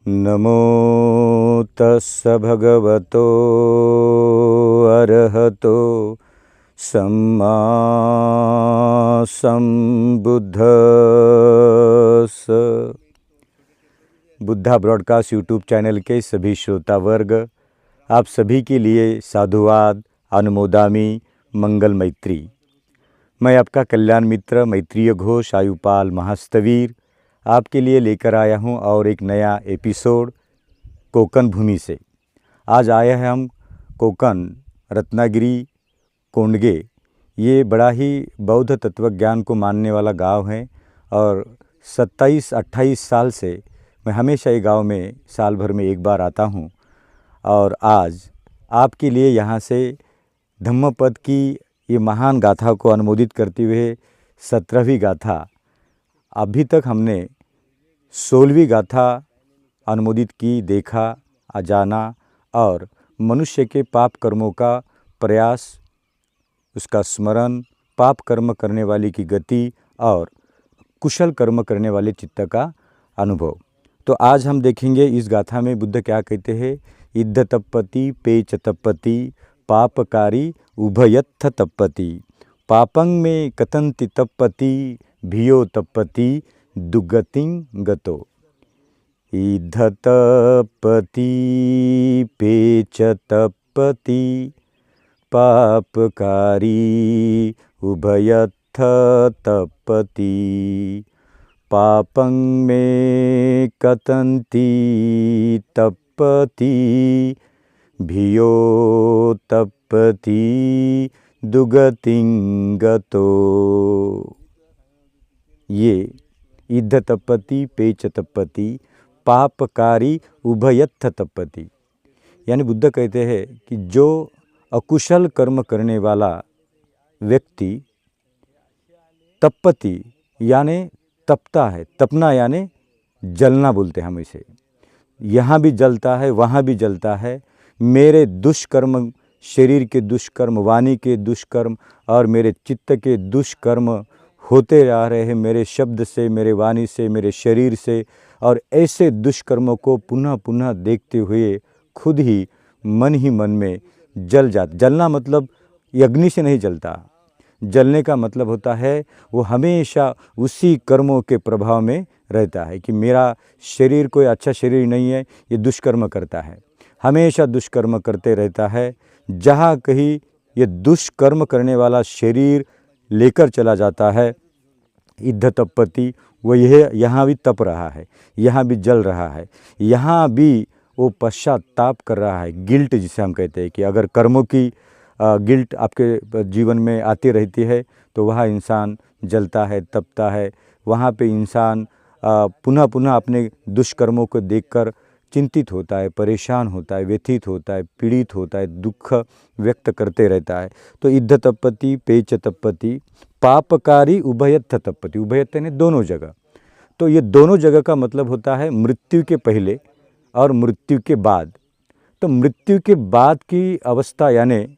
नमो तस्स भगवतो अरहतो सम्मा संबुद्धस्स। Buddha broadcast YouTube channel के सभी श्रोता वर्ग, आप सभी के लिए साधुवाद, अनुमोदामी, मंगल मैत्री। मैं आपका कल्याण मित्र मैत्रीय घोष आयुपाल महास्तवीर आपके लिए लेकर आया हूं और एक नया एपिसोड कोकण भूमि से। आज आए हैं हम कोकण रत्नागिरी कोंडगे। ये बड़ा ही बौद्ध तत्वज्ञान को मानने वाला गांव है और 27-28 साल से मैं हमेशा ये गांव में साल भर में एक बार आता हूं। और आज आपके लिए यहाँ से धम्मपद की ये महान गाथा को अनुमोदित करते हुए 17वीं गाथा, अभी तक हमने 16वीं गाथा अनुमोदित की, देखा, जाना और मनुष्य के पाप कर्मों का प्रयास, उसका स्मरण, पाप कर्म करने वाले की गति और कुशल कर्म करने वाले चित्त का अनुभव। तो आज हम देखेंगे इस गाथा में बुद्ध क्या कहते हैं। इद्ध तप्पति पेच तप्पति पापकारी उभयत्थ तप्पति पापंग में कथन्ति तप्पति भियो तप्पति दुगतिं गतो। इद्ध तप्पति पेच तप्पति पापकारी उभयत्थ तप्पति पापंग में कथन्ति तप्पति भियो तप्पति दुगतिं गतो। ये इद्ध तप्पति पेच तप्पति पापकारी उभयत्थ तप्पति, यानी बुद्ध कहते हैं कि जो अकुशल कर्म करने वाला व्यक्ति तप्पति यानी तपता है, तपना यानी जलना बोलते हैं हम इसे। यहाँ भी जलता है, वहाँ भी जलता है। मेरे दुष्कर्म, शरीर के दुष्कर्म, वाणी के दुष्कर्म और मेरे चित्त के दुष्कर्म होते आ रहे हैं, मेरे शब्द से, मेरे वाणी से, मेरे शरीर से। और ऐसे दुष्कर्मों को पुनः पुनः देखते हुए खुद ही मन में जल जाता। जलना मतलब अग्नि से नहीं जलता, जलने का मतलब होता है वो हमेशा उसी कर्मों के प्रभाव में रहता है कि मेरा शरीर कोई अच्छा शरीर नहीं है, ये दुष्कर्म करता है, हमेशा दुष्कर्म करते रहता है। जहाँ कहीं ये दुष्कर्म करने वाला शरीर लेकर चला जाता है, इद्ध तप्पति, वो यह यहाँ भी तप रहा है, यहाँ भी जल रहा है, यहाँ भी वो पश्चाताप कर रहा है। गिल्ट जिसे हम कहते हैं कि अगर कर्मों की गिल्ट आपके जीवन में आती रहती है तो वहाँ इंसान जलता है, तपता है। वहाँ पे इंसान पुनः पुनः अपने दुष्कर्मों को देखकर चिंतित होता है, परेशान होता है, व्यथित होता है, पीड़ित होता है, दुख व्यक्त करते रहता है। तो इद्ध तप्पति पेच तप्पति पापकारी उभयत्थ तप्पति, उभयत्थ ने दोनों जगह। तो ये दोनों जगह का मतलब होता है मृत्यु के पहले और मृत्यु के बाद। तो मृत्यु के बाद की अवस्था यानी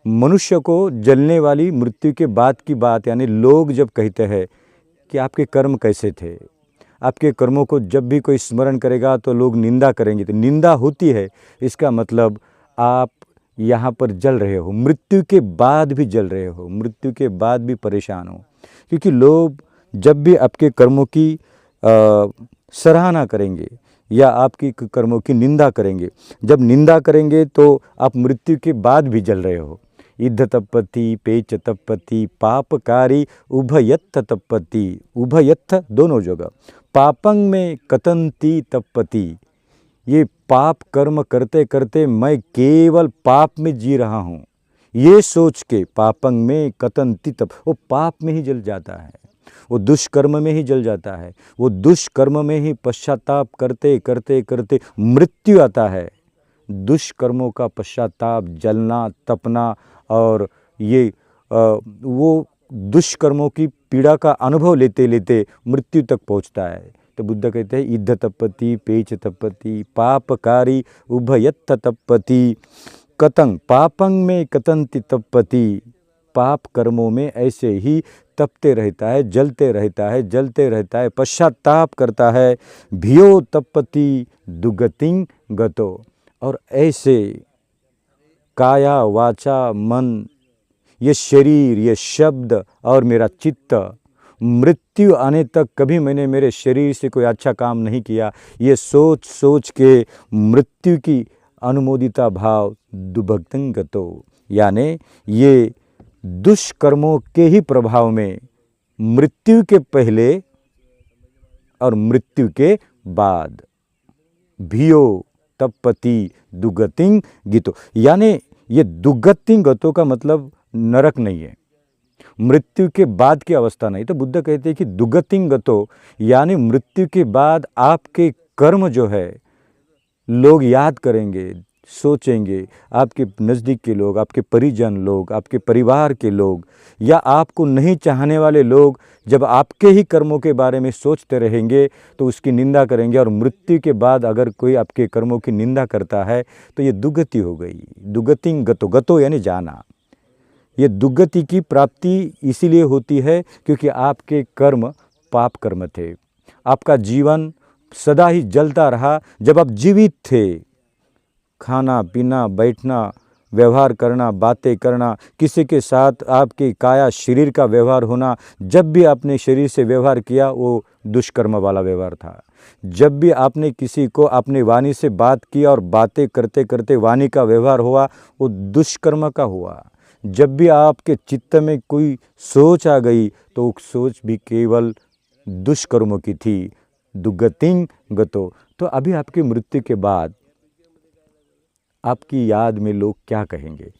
मनुष्य को जलने वाली मृत्यु के बाद की बात, यानी लोग जब कहते हैं कि आपके कर्म कैसे थे, आपके कर्मों को जब भी कोई स्मरण करेगा तो लोग निंदा करेंगे, तो निंदा होती है, इसका मतलब आप यहाँ पर जल रहे हो, मृत्यु के बाद भी जल रहे हो, मृत्यु के बाद भी परेशान हो। क्योंकि लोग जब भी आपके कर्मों की सराहना करेंगे या आपकी कर्मों की निंदा करेंगे, जब निंदा करेंगे तो आप मृत्यु के बाद भी जल रहे हो। इद्ध तप्पति पेच तप्पति पापकारी उभयत्थ तप्पति, उभयत्थ दोनों जगह। पापंग में कथन्ति तप्पति, ये पाप कर्म करते करते मैं केवल पाप में जी रहा हूँ, ये सोच के पापंग में कथन्ति तप, वो पाप में ही जल जाता है, वो दुष्कर्म में ही जल जाता है, वो दुष्कर्म में ही पश्चाताप करते करते करते मृत्यु आता है। दुष्कर्मों का पश्चाताप, जलना, तपना और ये वो दुष्कर्मों की पीड़ा का अनुभव लेते लेते मृत्यु तक पहुंचता है। तो बुद्ध कहते हैं इद्ध तप्पति पेच तप्पति पापकारी उभयत्थ तप्पति कतंग पापंग में कथन्ति तप्पति, पाप कर्मों में ऐसे ही तपते रहता है, जलते रहता है, जलते रहता है, पश्चाताप करता है। भियो तपति दुगतिं गतो। और ऐसे काया वाचा मन, ये शरीर, ये शब्द और मेरा चित्त, मृत्यु आने तक कभी मैंने मेरे शरीर से कोई अच्छा काम नहीं किया, ये सोच सोच के मृत्यु की अनुमोदिता भाव दुभक्तिं गतो, यानी ये दुष्कर्मों के ही प्रभाव में मृत्यु के पहले और मृत्यु के बाद भियो तपति दुगतिं गितो, यानी ये दुगतिं गतो का मतलब नरक नहीं है, मृत्यु के बाद की अवस्था नहीं। तो बुद्ध कहते हैं कि दुगतिं गतो यानी मृत्यु के बाद आपके कर्म जो है लोग याद करेंगे, सोचेंगे, आपके नज़दीक के लोग, आपके परिजन लोग, आपके परिवार के लोग या आपको नहीं चाहने वाले लोग जब आपके ही कर्मों के बारे में सोचते रहेंगे तो उसकी निंदा करेंगे। और मृत्यु के बाद अगर कोई आपके कर्मों की निंदा करता है तो ये दुगति हो गई। दुगतिं गतो, गतो यानी जाना। ये दुगति की प्राप्ति इसीलिए होती है क्योंकि आपके कर्म पाप कर्म थे, आपका जीवन सदा ही जलता रहा। जब आप जीवित थे, खाना पीना, बैठना, व्यवहार करना, बातें करना, किसी के साथ आपकी काया शरीर का व्यवहार होना, जब भी आपने शरीर से व्यवहार किया वो दुष्कर्म वाला व्यवहार था। जब भी आपने किसी को अपनी वाणी से बात की और बातें करते करते वाणी का व्यवहार हुआ वो दुष्कर्म का हुआ। जब भी आपके चित्त में कोई सोच आ गई तो वो सोच भी केवल दुष्कर्मों की थी। दुगतिं गतो। तो अभी आपकी मृत्यु के बाद आपकी याद में लोग क्या कहेंगे?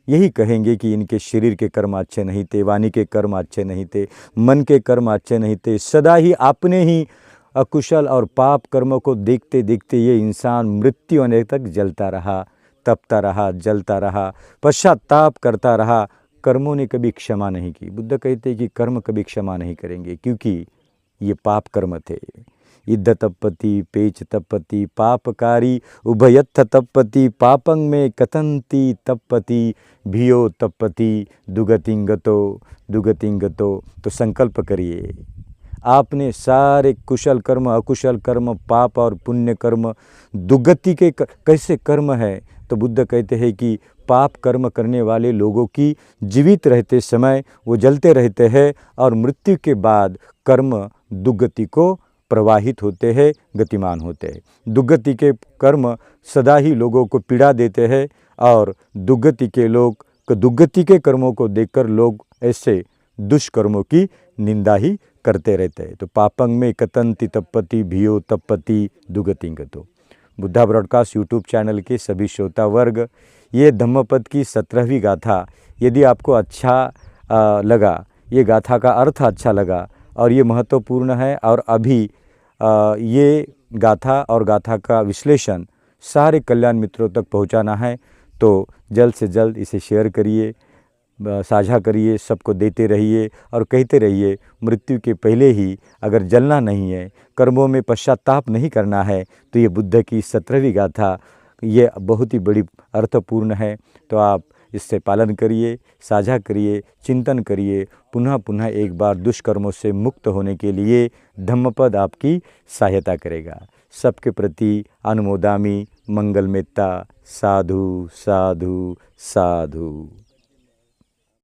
यही कहेंगे कि इनके शरीर के कर्म अच्छे नहीं थे, वाणी के कर्म अच्छे नहीं थे, मन के कर्म अच्छे नहीं थे। सदा ही अपने ही अकुशल और पाप कर्मों को देखते देखते ये इंसान मृत्यु आने तक जलता रहा, तपता रहा, जलता रहा, पश्चाताप करता रहा। कर्मों ने कभी क्षमा नहीं की। बुद्ध कहते हैं कि कर्म कभी क्षमा नहीं करेंगे क्योंकि ये पाप कर्म थे। इद्ध तपति पेच तपति पापकारी उभयत्थ तपति पापं में कथन्ति तपति भियो तपति दुगतिं गतो। दुगतिं गतो। तो संकल्प करिए, आपने सारे कुशल कर्म, अकुशल कर्म, पाप और पुण्य कर्म, दुगति के कैसे कर्म है? तो बुद्ध कहते हैं कि पाप कर्म करने वाले लोगों की जीवित रहते समय वो जलते रहते हैं और मृत्यु के बाद कर्म दुगति को प्रवाहित होते हैं, गतिमान होते हैं। दुगति के कर्म सदा ही लोगों को पीड़ा देते हैं और दुगति के कर्मों को देखकर लोग ऐसे दुष्कर्मों की निंदा ही करते रहते हैं। तो पापं में कथन्ति तपति भियो तपति दुगतिं गतो। बुद्धा ब्रॉडकास्ट यूट्यूब चैनल के सभी श्रोता वर्ग, ये धम्मपद की 17वीं गाथा यदि आपको अच्छा लगा, ये गाथा का अर्थ अच्छा लगा और ये महत्वपूर्ण है और अभी ये गाथा और गाथा का विश्लेषण सारे कल्याण मित्रों तक पहुंचाना है, तो जल्द से जल्द इसे शेयर करिए, साझा करिए, सबको देते रहिए और कहते रहिए मृत्यु के पहले ही अगर जलना नहीं है, कर्मों में पश्चाताप नहीं करना है तो ये बुद्ध की 17वीं गाथा ये बहुत ही बड़ी अर्थपूर्ण है। तो आप इससे पालन करिए, साझा करिए, चिंतन करिए। पुनः पुनः एक बार दुष्कर्मों से मुक्त होने के लिए धम्मपद आपकी सहायता करेगा। सबके प्रति अनुमोदामि, मंगलमेत्ता। साधु साधु साधु।